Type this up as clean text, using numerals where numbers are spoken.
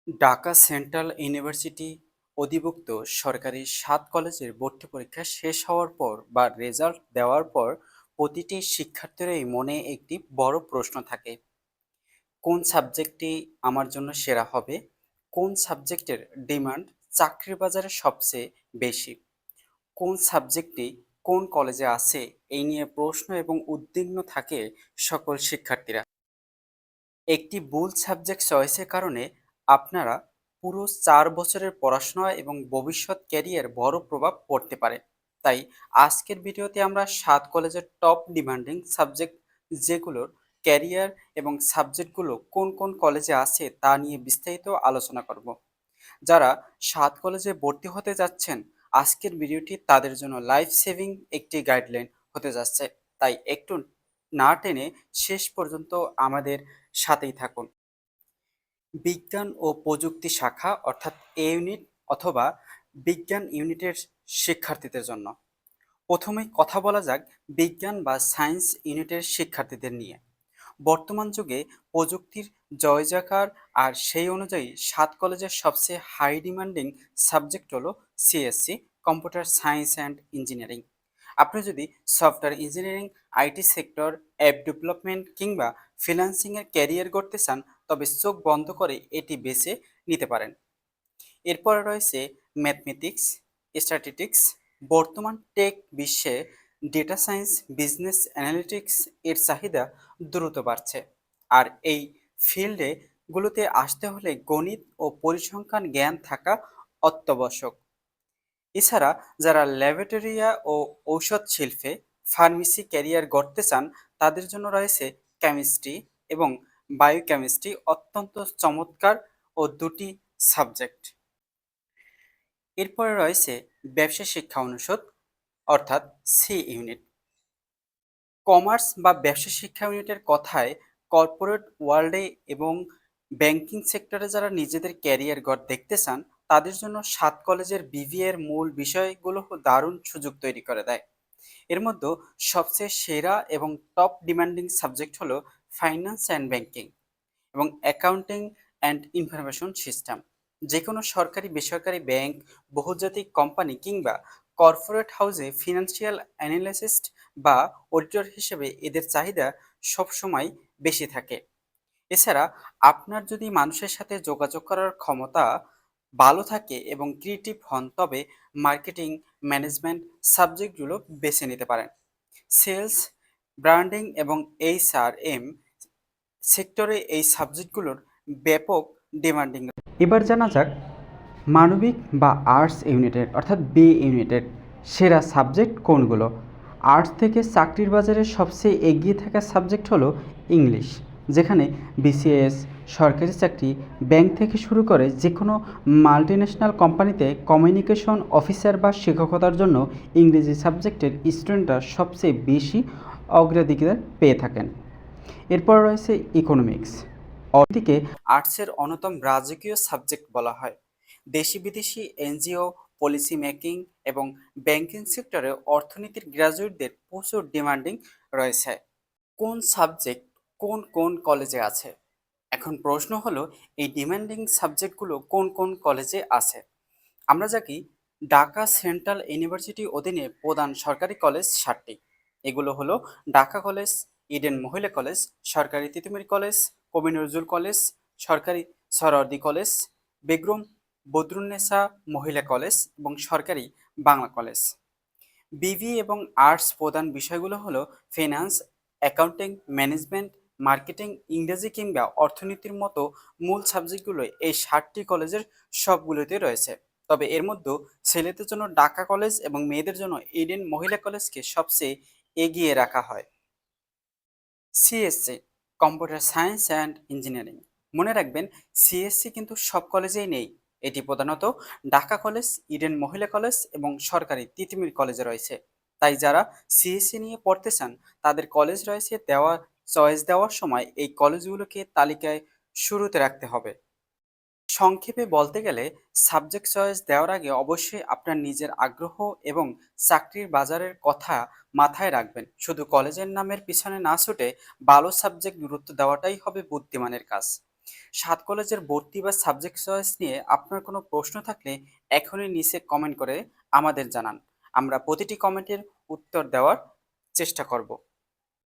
Dhaka central university অধিভুক্ত সরকারি ৭ কলেজের ভর্তি পরীক্ষা শেষ হওয়ার পর বা রেজাল্ট দেওয়ার পর প্রতিটি শিক্ষার্থীরই মনে একটি বড় প্রশ্ন থাকে। কোন সাবজেক্টটি আমার জন্য সেরা হবে? কোন সাবজেক্টের ডিমান্ড চাকরির বাজারে সবচেয়ে বেশি? কোন সাবজেক্টটি কোন কলেজে আছে? এই নিয়ে প্রশ্ন এবং উদ্বিগ্ন থাকে সকল শিক্ষার্থীরা। একটি ভুল সাবজেক্ট চয়েসের কারণে আপনারা পুরো ৪ বছরের পড়াশোনা এবং ভবিষ্যৎ ক্যারিয়ার বড় প্রভাব পড়তে পারে। তাই আজকের ভিডিওতে আমরা ৭ কলেজের টপ ডিমান্ডিং সাবজেক্ট যেগুলোর ক্যারিয়ার এবং সাবজেক্টগুলো কোন কোন কলেজে আছে তা নিয়ে বিস্তারিত আলোচনা করব। যারা ৭ কলেজে ভর্তি হতে যাচ্ছেন, আজকের ভিডিওটি তাদের জন্য লাইফ সেভিং একটি গাইডলাইন হতে যাচ্ছে। তাই একটু না টেনে শেষ পর্যন্ত আমাদের সাথেই থাকুন। বিজ্ঞান ও প্রযুক্তি শাখা অর্থাৎ এ ইউনিট অথবা বিজ্ঞান ইউনিটের শিক্ষার্থীদের জন্য। প্রথমেই কথা বলা যাক বিজ্ঞান বা সায়েন্স ইউনিটের শিক্ষার্থীদের নিয়ে। বর্তমান যুগে প্রযুক্তির জয়জয়কার, আর সেই অনুযায়ী ৭ কলেজের সবচেয়ে হাই ডিমান্ডিং সাবজেক্ট হলো CSC, computer science and engineering. আপনি যদি software engineering, IT sector, app development কিংবা ফ্রিল্যান্সিংয়ের ক্যারিয়ার করতে চান, তবে চোখ বন্ধ করে এটি বেছে নিতে পারেন। এরপরে রয়েছে ম্যাথমেটিক্স, স্ট্যাটিস্টিক্স। বর্তমান টেক বিশ্বে ডেটা সায়েন্স, বিজনেস অ্যানালিটিক্স এর চাহিদা দ্রুত বাড়ছে, আর এই ফিল্ডে গুলোতে আসতে হলে গণিত ও পরিসংখ্যান জ্ঞান থাকা অত্যাবশ্যক। এছাড়া যারা ল্যাবরেটরিয়া ও ঔষধ শিল্পে ফার্মেসি ক্যারিয়ার গড়তে চান, তাদের জন্য রয়েছে কেমিস্ট্রি এবং বায়োকেমিস্ট্রি, অত্যন্ত চমৎকার ও দুটি সাবজেক্ট। এরপরে রয়েছে ব্যবসা শিক্ষা অনুষদ অর্থাৎ সি ইউনিট। কমার্স বা ব্যবসা শিক্ষা ইউনিটের কথায় কর্পোরেট ওয়ার্ল্ডে এবং ব্যাংকিং সেক্টরে যারা নিজেদের ক্যারিয়ার গড় দেখতে চান, তাদের জন্য ৭ কলেজের বিবিএর মূল বিষয়গুলো দারুণ সুযোগ তৈরি করে দেয়। এর মধ্যে সবচেয়ে সেরা এবং টপ ডিমান্ডিং সাবজেক্ট হলো ফাইন্যান্স অ্যান্ড ব্যাংকিং এবং অ্যাকাউন্টিং অ্যান্ড ইনফরমেশন সিস্টেম। যে কোনো সরকারি বেসরকারি ব্যাংক, বহুজাতিক কোম্পানি কিংবা কর্পোরেট হাউসে ফিনান্সিয়াল অ্যানালিস্ট বা অডিটর হিসেবে এদের চাহিদা সবসময় বেশি থাকে। এছাড়া আপনার যদি মানুষের সাথে যোগাযোগ করার ক্ষমতা ভালো থাকে এবং ক্রিয়েটিভ হন, তবে মার্কেটিং, ম্যানেজমেন্ট সাবজেক্টগুলো বেছে নিতে পারেন। সেলস, ব্র্যান্ডিং এবং এইচআরএম সেক্টরে এই সাবজেক্টগুলোর ব্যাপক ডিমান্ডিং। এবার জানা যাক মানবিক বা আর্টস ইউনিটের অর্থাৎ বি ইউনিটের সেরা সাবজেক্ট কোনগুলো। আর্টস থেকে চাকরির বাজারে সবচেয়ে এগিয়ে থাকা সাবজেক্ট হলো ইংলিশ, যেখানে বিসিএস, সরকারি চাকরি, ব্যাংক থেকে শুরু করে যে কোনো মাল্টিন্যাশনাল কোম্পানিতে কমিউনিকেশন অফিসার বা শিক্ষকতার জন্য ইংরেজি সাবজেক্টের স্টুডেন্টরা সবচেয়ে বেশি অগ্রাধিকার পেয়ে থাকেন। এরপর রয়েছে ইকোনমিক্স। অর্থনীতিকে আর্টসের অন্যতম রাজকীয় সাবজেক্ট বলা হয়। দেশি বিদেশি এনজিও, পলিসি মেকিং এবং ব্যাংকিং সেক্টরে অর্থনীতির গ্র্যাজুয়েটদের প্রচুর ডিমান্ডিং রয়েছে। কোন সাবজেক্ট কোন কোন কলেজে আছে? এখন প্রশ্ন হলো, এই ডিমান্ডিং সাবজেক্টগুলো কোন কোন কলেজে আছে? আমরা জানি ঢাকা সেন্ট্রাল ইউনিভার্সিটি অধীনে প্রধান সরকারি কলেজ ৭টি। এগুলো হলো ঢাকা কলেজ, ইডেন মহিলা কলেজ, সরকারি তিতুমির কলেজ, কবি নজরুল কলেজ, সরকারি সরওয়ার্দী কলেজ, বেগম বদরুন্নেসা মহিলা কলেজ এবং সরকারি বাংলা কলেজ। বিবি এবং আর্টস প্রধান বিষয়গুলো হলো ফিনান্স, অ্যাকাউন্টিং, ম্যানেজমেন্ট, মার্কেটিং, ইংরেজি কিংবা অর্থনীতির মতো মূল সাবজেক্টগুলো এই ৭টি কলেজের সবগুলোতে রয়েছে। তবে এর মধ্যে ছেলেদের জন্য ঢাকা কলেজ এবং মেয়েদের জন্য ইডেন মহিলা কলেজকে সবচেয়ে এগিয়ে রাখা হয়। CSC, computer science and engineering. মনে রাখবেন, সিএসসি কিন্তু সব কলেজেই নেই। এটি প্রধানত ঢাকা কলেজ, ইডেন মহিলা কলেজ এবং সরকারি তিতুমির কলেজে রয়েছে। তাই যারা সিএসসি নিয়ে পড়তে চান, তাদের কলেজ রয়েছে চয়েস দেওয়ার সময় এই কলেজগুলোকে তালিকায় শুরুতে রাখতে হবে। সংক্ষেপে বলতে গেলে, সাবজেক্ট চয়েস দেওয়ার আগে অবশ্যই আপনার নিজের আগ্রহ এবং চাকরির বাজারের কথা মাথায় রাখবেন। শুধু কলেজের নামের পিছনে না ছুটে ভালো সাবজেক্ট গুরুত্ব দেওয়াটাই হবে বুদ্ধিমানের কাজ। সাত কলেজের ভর্তি বা সাবজেক্ট চয়েস নিয়ে আপনার কোনো প্রশ্ন থাকলে এখনই নিচে কমেন্ট করে আমাদের জানান। আমরা প্রতিটি কমেন্টের উত্তর দেওয়ার চেষ্টা করব।